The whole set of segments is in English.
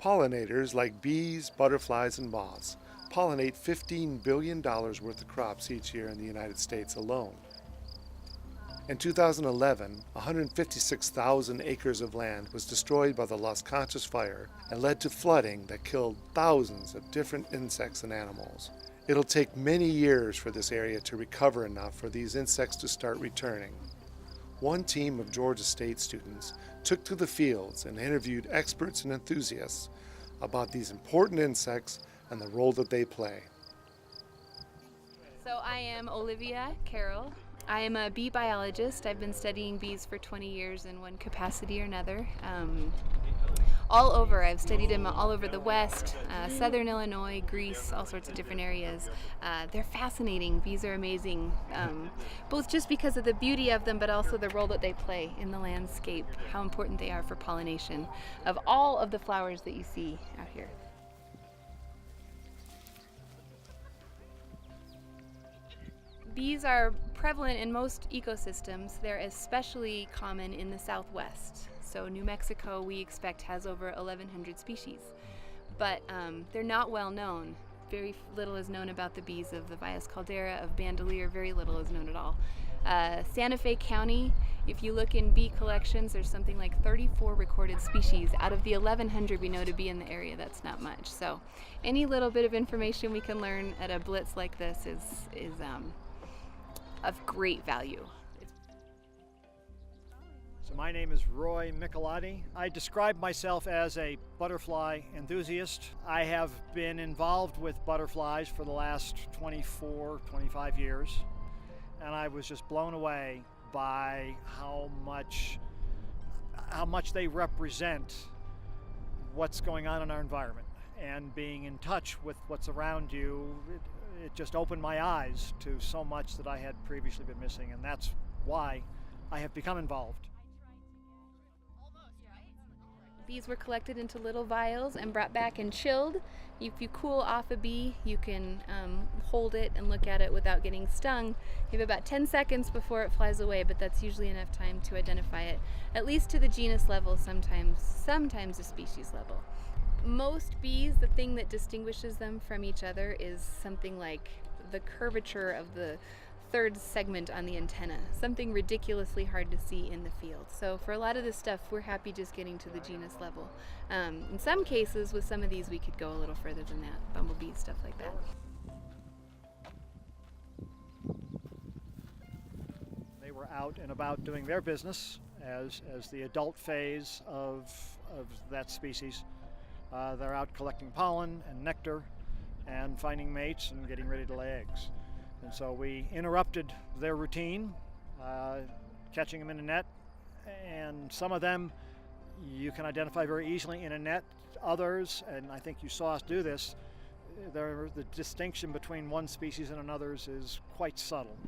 Pollinators like bees, butterflies, and moths pollinate $15 billion worth of crops each year in the United States alone. In 2011, 156,000 acres of land was destroyed by the Las Conchas fire and led to flooding that killed thousands of different insects and animals. It'll take many years for this area to recover enough for these insects to start returning. One team of Georgia State students took to the fields and interviewed experts and enthusiasts about these important insects and the role that they play. So I am Olivia Carroll. I am a bee biologist. I've been studying bees for 20 years in one capacity or another. All over. I've studied them all over the West, Southern Illinois, Greece, all sorts of different areas. They're fascinating. Bees are amazing, both just because of the beauty of them, but also the role that they play in the landscape, how important they are for pollination of all of the flowers that you see out here. Bees are prevalent in most ecosystems. They're especially common in the Southwest. So New Mexico, we expect, has over 1,100 species. But they're not well known. Very little is known about the bees of the Valles Caldera, of Bandelier. Very little is known at all. Santa Fe County, if you look in bee collections, there's something like 34 recorded species. Out of the 1,100 we know to be in the area, that's not much. So any little bit of information we can learn at a blitz like this is of great value. So my name is Roy Michelati. I describe myself as a butterfly enthusiast. I have been involved with butterflies for the last 24, 25 years, and I was just blown away by how much they represent what's going on in our environment. And being in touch with what's around you, it just opened my eyes to so much that I had previously been missing, and that's why I have become involved. Bees were collected into little vials and brought back and chilled. If you cool off a bee, you can hold it and look at it without getting stung. You have about 10 seconds before it flies away, but that's usually enough time to identify it, at least to the genus level, sometimes the species level. Most bees, the thing that distinguishes them from each other is something like the curvature of the third segment on the antenna, something ridiculously hard to see in the field. So for a lot of this stuff, we're happy just getting to the genus level. In some cases, with some of these, we could go a little further than that, bumblebees, stuff like that. They were out and about doing their business as the adult phase of that species. They're out collecting pollen and nectar and finding mates and getting ready to lay eggs. And so we interrupted their routine, catching them in a net, and some of them you can identify very easily in a net. Others, and I think you saw us do this, the distinction between one species and another's is quite subtle.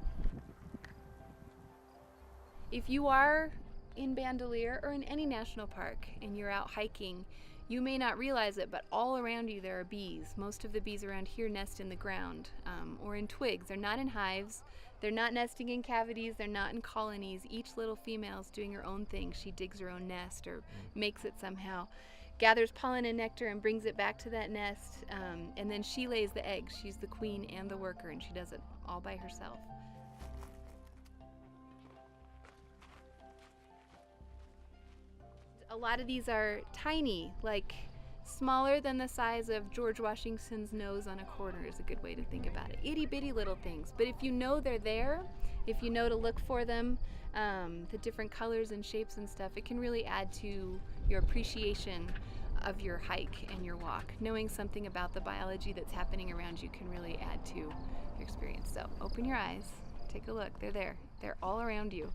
If you are in Bandelier or in any national park and you're out hiking, you may not realize it, but all around you there are bees. Most of the bees around here nest in the ground or in twigs. They're not in hives. They're not nesting in cavities. They're not in colonies. Each little female is doing her own thing. She digs her own nest or makes it somehow, gathers pollen and nectar and brings it back to that nest, and then she lays the eggs. She's the queen and the worker, and she does it all by herself. A lot of these are tiny, like smaller than the size of George Washington's nose on a quarter is a good way to think about it. Itty bitty little things. But if you know they're there, if you know to look for them, the different colors and shapes and stuff, it can really add to your appreciation of your hike and your walk. Knowing something about the biology that's happening around you can really add to your experience. So open your eyes, take a look. They're there. They're all around you.